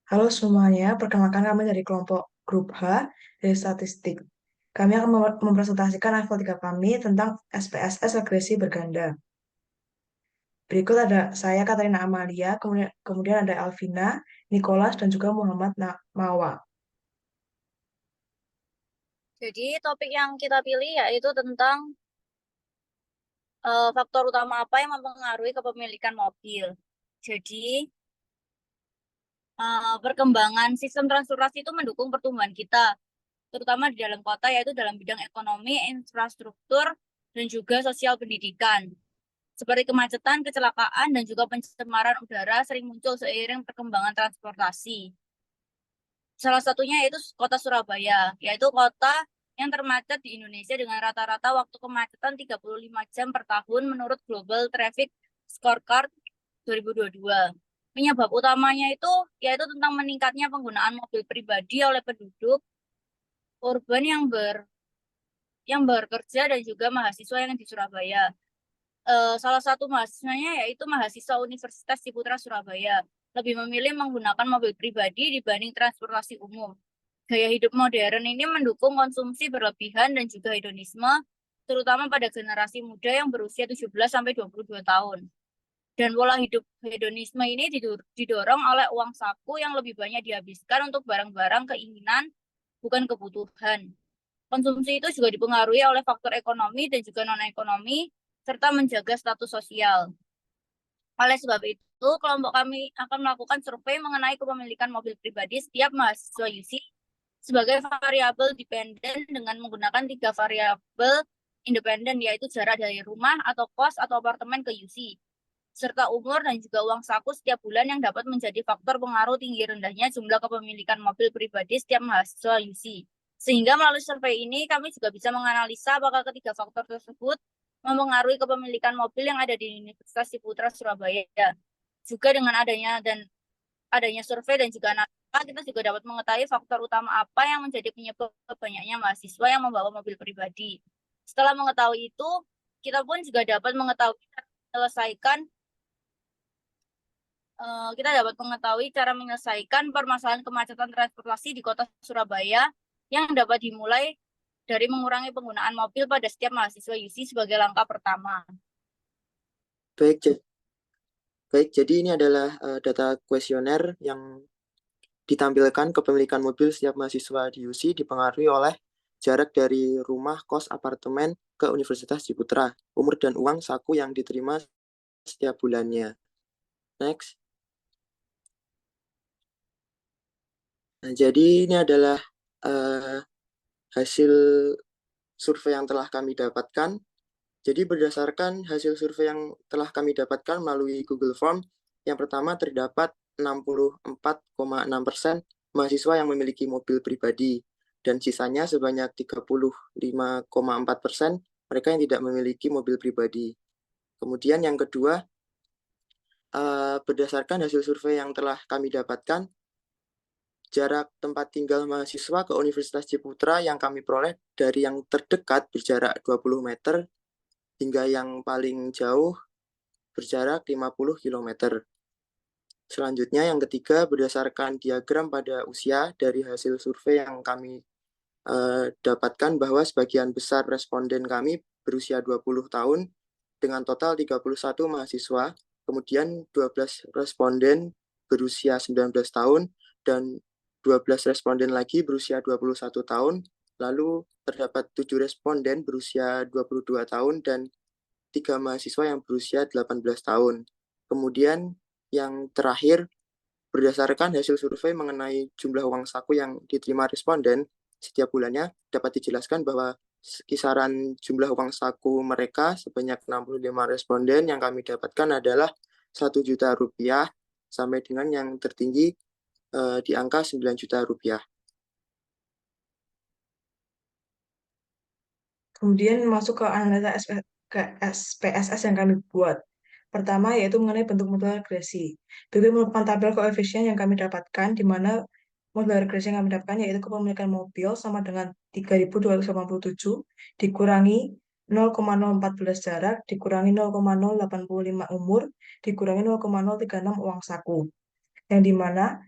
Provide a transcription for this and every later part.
Halo semuanya, perkenalkan kami dari kelompok grup H dari statistik. Kami akan mempresentasikan level 3 kami tentang SPSS regresi berganda. Berikut ada saya Katarina Amalia, kemudian ada Alvina, Nicholas, dan juga Muhammad Mawa. Jadi topik yang kita pilih yaitu tentang faktor utama apa yang mempengaruhi kepemilikan mobil. Jadi perkembangan sistem transportasi itu mendukung pertumbuhan kita, terutama di dalam kota yaitu dalam bidang ekonomi, infrastruktur, dan juga sosial pendidikan. Seperti kemacetan, kecelakaan, dan juga pencemaran udara sering muncul seiring perkembangan transportasi. Salah satunya yaitu kota Surabaya, yaitu kota yang termacet di Indonesia dengan rata-rata waktu kemacetan 35 jam per tahun menurut Global Traffic Scorecard 2022. Penyebab utamanya itu yaitu tentang meningkatnya penggunaan mobil pribadi oleh penduduk urban yang bekerja dan juga mahasiswa yang di Surabaya. Salah satu mahasiswanya yaitu mahasiswa Universitas Ciputra Surabaya lebih memilih menggunakan mobil pribadi dibanding transportasi umum. Gaya hidup modern ini mendukung konsumsi berlebihan dan juga hedonisme, terutama pada generasi muda yang berusia 17 sampai 22 tahun. Dan pola hidup hedonisme ini didorong oleh uang saku yang lebih banyak dihabiskan untuk barang-barang keinginan, bukan kebutuhan. Konsumsi itu juga dipengaruhi oleh faktor ekonomi dan juga non-ekonomi, serta menjaga status sosial. Oleh sebab itu, kelompok kami akan melakukan survei mengenai kepemilikan mobil pribadi setiap mahasiswa UC sebagai variabel dependen dengan menggunakan 3 variabel independen, yaitu jarak dari rumah atau kos atau apartemen ke UC, serta umur dan juga uang saku setiap bulan yang dapat menjadi faktor pengaruh tinggi rendahnya jumlah kepemilikan mobil pribadi setiap mahasiswa UC. Sehingga melalui survei ini kami juga bisa menganalisa apakah ketiga faktor tersebut mempengaruhi kepemilikan mobil yang ada di Universitas Ciputra Surabaya. Juga dengan adanya survei dan juga analisa, kita juga dapat mengetahui faktor utama apa yang menjadi penyebab banyaknya mahasiswa yang membawa mobil pribadi. Setelah mengetahui itu, kita pun juga dapat mengetahui cara menyelesaikan permasalahan kemacetan transportasi di kota Surabaya yang dapat dimulai dari mengurangi penggunaan mobil pada setiap mahasiswa UC sebagai langkah pertama. Baik, baik. Jadi ini adalah data kuesioner yang ditampilkan kepemilikan mobil setiap mahasiswa di UC dipengaruhi oleh jarak dari rumah, kos, apartemen ke Universitas Ciputra, umur dan uang saku yang diterima setiap bulannya. Next. Nah, jadi ini adalah uh, hasil survei yang telah kami dapatkan. Jadi berdasarkan hasil survei yang telah kami dapatkan melalui Google Form, yang pertama terdapat 64,6% mahasiswa yang memiliki mobil pribadi, dan sisanya sebanyak 35,4% mereka yang tidak memiliki mobil pribadi. Kemudian yang kedua, berdasarkan hasil survei yang telah kami dapatkan, jarak tempat tinggal mahasiswa ke Universitas Ciputra yang kami peroleh dari yang terdekat berjarak 20 meter hingga yang paling jauh berjarak 50 km. Selanjutnya yang ketiga, berdasarkan diagram pada usia dari hasil survei yang kami dapatkan bahwa sebagian besar responden kami berusia 20 tahun dengan total 31 mahasiswa, kemudian 12 responden berusia 19 tahun, dan 12 responden lagi berusia 21 tahun, lalu terdapat 7 responden berusia 22 tahun, dan 3 mahasiswa yang berusia 18 tahun. Kemudian yang terakhir, berdasarkan hasil survei mengenai jumlah uang saku yang diterima responden setiap bulannya, dapat dijelaskan bahwa kisaran jumlah uang saku mereka sebanyak 65 responden yang kami dapatkan adalah 1 juta rupiah sampai dengan yang tertinggi di angka 9 juta rupiah. Kemudian masuk ke analisa SPSS yang kami buat. Pertama yaitu mengenai bentuk model regresi. Berikut merupakan tabel koefisien yang kami dapatkan, di mana model regresi yang kami dapatkan yaitu kepemilikan mobil sama dengan 3.287 dikurangi 0,014 jarak, dikurangi 0,085 umur, dikurangi 0,036 uang saku. Yang dimana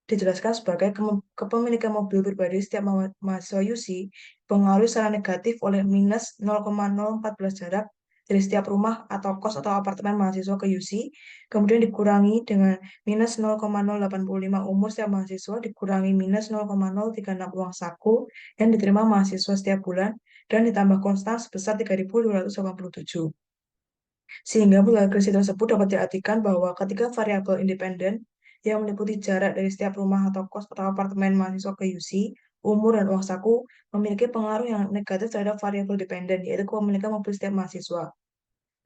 dijelaskan sebagai kepemilikan mobil pribadi setiap mahasiswa UC dipengaruhi secara negatif oleh minus 0,014 jarak dari setiap rumah atau kos atau apartemen mahasiswa ke UC, kemudian dikurangi dengan minus 0,085 umur setiap mahasiswa, dikurangi minus 0,036 uang saku yang diterima mahasiswa setiap bulan, dan ditambah konstan sebesar 3.287. Sehingga model regresi tersebut dapat diartikan bahwa ketika variabel independen yang meliputi jarak dari setiap rumah atau kos atau apartemen mahasiswa ke UC, umur dan uang saku memiliki pengaruh yang negatif terhadap variabel dependen, yaitu kepemilikan mobil setiap mahasiswa.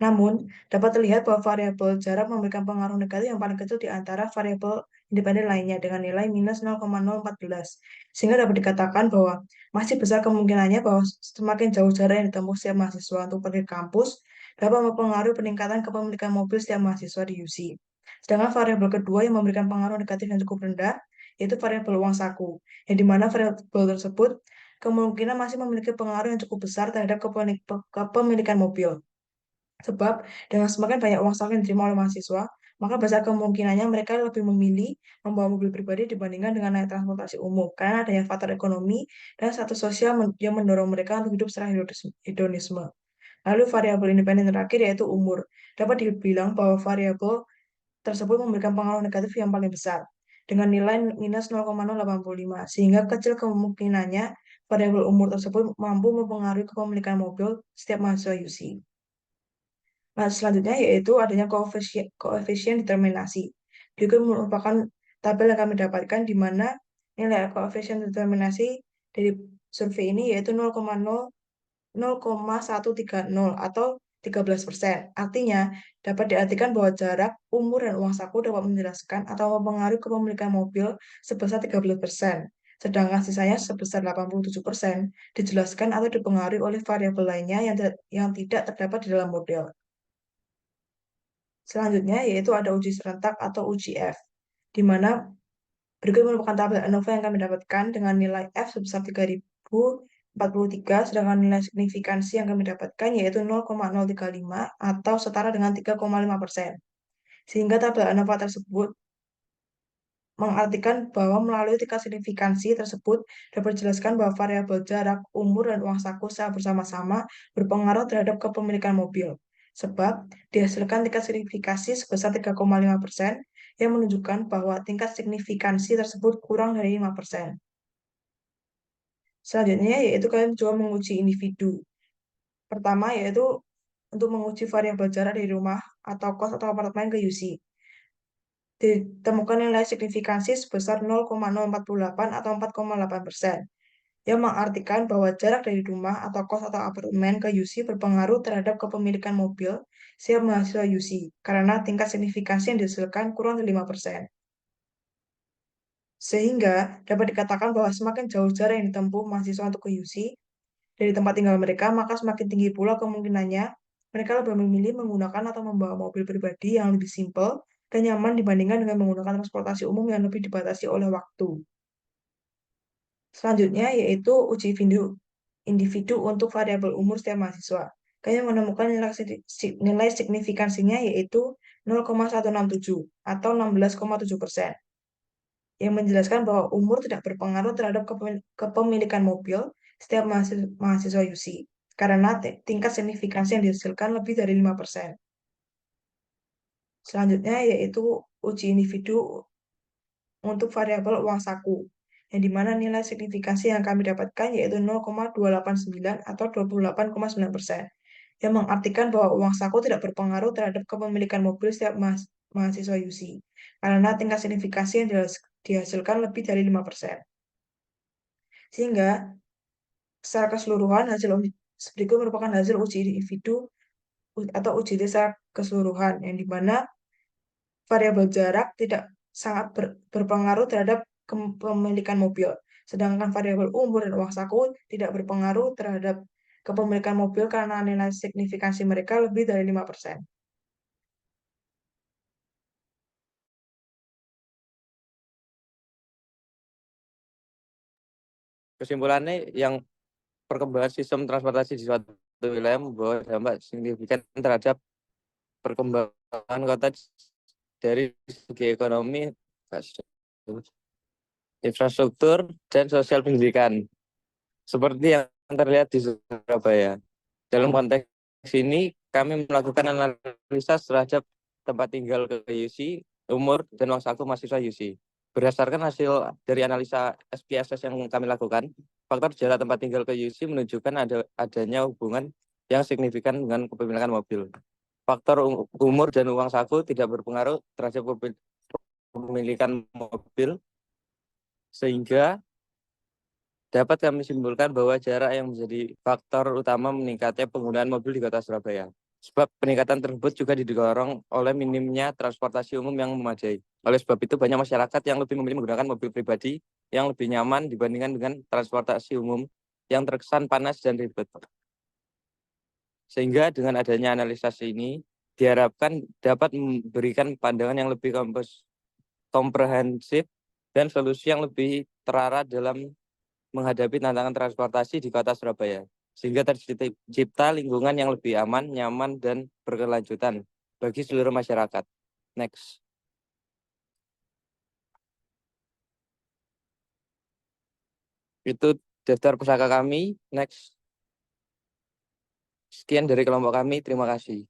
Namun, dapat terlihat bahwa variabel jarak memberikan pengaruh negatif yang paling kecil di antara variabel independen lainnya dengan nilai minus 0,014. Sehingga dapat dikatakan bahwa masih besar kemungkinannya bahwa semakin jauh jarak yang ditempuh setiap mahasiswa untuk pergi ke kampus dapat mempengaruhi peningkatan kepemilikan mobil setiap mahasiswa di UC. Sedangkan variabel kedua yang memberikan pengaruh negatif yang cukup rendah, yaitu variabel uang saku, yang dimana variabel tersebut kemungkinan masih memiliki pengaruh yang cukup besar terhadap kepemilikan mobil. Sebab dengan semakin banyak uang saku yang diterima oleh mahasiswa, maka besar kemungkinannya mereka lebih memilih membawa mobil pribadi dibandingkan dengan naik transportasi umum, karena adanya faktor ekonomi dan status sosial yang mendorong mereka untuk hidup secara hedonisme. Lalu variabel independen terakhir yaitu umur. Dapat dibilang bahwa variabel tersebut memberikan pengaruh negatif yang paling besar dengan nilai minus 0,085 sehingga kecil kemungkinannya variabel umur tersebut mampu mempengaruhi kepemilikan mobil setiap mahasiswa UC. Nah, selanjutnya yaitu adanya koefisien determinasi. Berikut merupakan tabel yang kami dapatkan di mana nilai koefisien determinasi dari survei ini yaitu 0,130 atau 13%. Artinya, dapat diartikan bahwa jarak, umur, dan uang saku dapat menjelaskan atau mempengaruhi kepemilikan mobil sebesar 13%. Sedangkan sisanya sebesar 87% dijelaskan atau dipengaruhi oleh variabel lainnya yang tidak terdapat di dalam model. Selanjutnya yaitu ada uji serentak atau uji F, di mana berikut merupakan tabel ANOVA yang kami dapatkan dengan nilai F sebesar 3043, sedangkan nilai signifikansi yang kami dapatkan yaitu 0,035 atau setara dengan 3,5%. Sehingga tabel ANOVA tersebut mengartikan bahwa melalui tingkat signifikansi tersebut dapat dijelaskan bahwa variabel jarak, umur, dan uang saku secara bersama-sama berpengaruh terhadap kepemilikan mobil. Sebab dihasilkan tingkat signifikansi sebesar 3,5% yang menunjukkan bahwa tingkat signifikansi tersebut kurang dari 5%. Selanjutnya yaitu kalian coba menguji individu. Pertama yaitu untuk menguji variabel jarak dari rumah atau kos atau apartemen ke UC. Ditemukan nilai signifikansi sebesar 0,048 atau 4,8%, yang mengartikan bahwa jarak dari rumah atau kos atau apartemen ke UC berpengaruh terhadap kepemilikan mobil setiap mahasiswa UC, karena tingkat signifikansi yang dihasilkan kurang dari 5%. Sehingga dapat dikatakan bahwa semakin jauh jarak yang ditempuh mahasiswa untuk ke UC dari tempat tinggal mereka, maka semakin tinggi pula kemungkinannya mereka lebih memilih menggunakan atau membawa mobil pribadi yang lebih simpel dan nyaman dibandingkan dengan menggunakan transportasi umum yang lebih dibatasi oleh waktu. Selanjutnya yaitu uji individu untuk variabel umur setiap mahasiswa. Kalian menemukan nilai signifikansinya yaitu 0,167 atau 16,7%, yang menjelaskan bahwa umur tidak berpengaruh terhadap kepemilikan mobil setiap mahasiswa UC, karena tingkat signifikansi yang dihasilkan lebih dari 5%. Selanjutnya yaitu uji individu untuk variabel uang saku, yang dimana nilai signifikansi yang kami dapatkan yaitu 0,289 atau 28,9%, yang mengartikan bahwa uang saku tidak berpengaruh terhadap kepemilikan mobil setiap mahasiswa UC, karena tingkat signifikansi yang dihasilkan lebih dari 5%. Sehingga secara keseluruhan hasil berikut merupakan hasil uji individu atau uji secara keseluruhan, yang dimana variabel jarak tidak sangat berpengaruh terhadap kepemilikan mobil, sedangkan variabel umur dan uang saku tidak berpengaruh terhadap kepemilikan mobil karena nilai signifikansi mereka lebih dari 5%. Kesimpulannya, yang perkembangan sistem transportasi di suatu wilayah membawa dampak signifikan terhadap perkembangan kota dari segi ekonomi. infrastruktur, dan sosial pendidikan. Seperti yang terlihat di Surabaya. Dalam konteks ini, kami melakukan analisa terhadap tempat tinggal ke UC, umur, dan uang saku mahasiswa UC. Berdasarkan hasil dari analisa SPSS yang kami lakukan, faktor jarak tempat tinggal ke UC menunjukkan adanya hubungan yang signifikan dengan kepemilikan mobil. Faktor umur dan uang saku tidak berpengaruh terhadap kepemilikan mobil, sehingga dapat kami simpulkan bahwa jarak yang menjadi faktor utama meningkatnya penggunaan mobil di Kota Surabaya. Sebab peningkatan tersebut juga didorong oleh minimnya transportasi umum yang memadai. Oleh sebab itu banyak masyarakat yang lebih memilih menggunakan mobil pribadi yang lebih nyaman dibandingkan dengan transportasi umum yang terkesan panas dan ribet. Sehingga dengan adanya analisis ini diharapkan dapat memberikan pandangan yang lebih komprehensif dan solusi yang lebih terarah dalam menghadapi tantangan transportasi di Kota Surabaya, sehingga tercipta lingkungan yang lebih aman, nyaman, dan berkelanjutan bagi seluruh masyarakat. Next. Itu daftar pusaka kami. Next. Sekian dari kelompok kami. Terima kasih.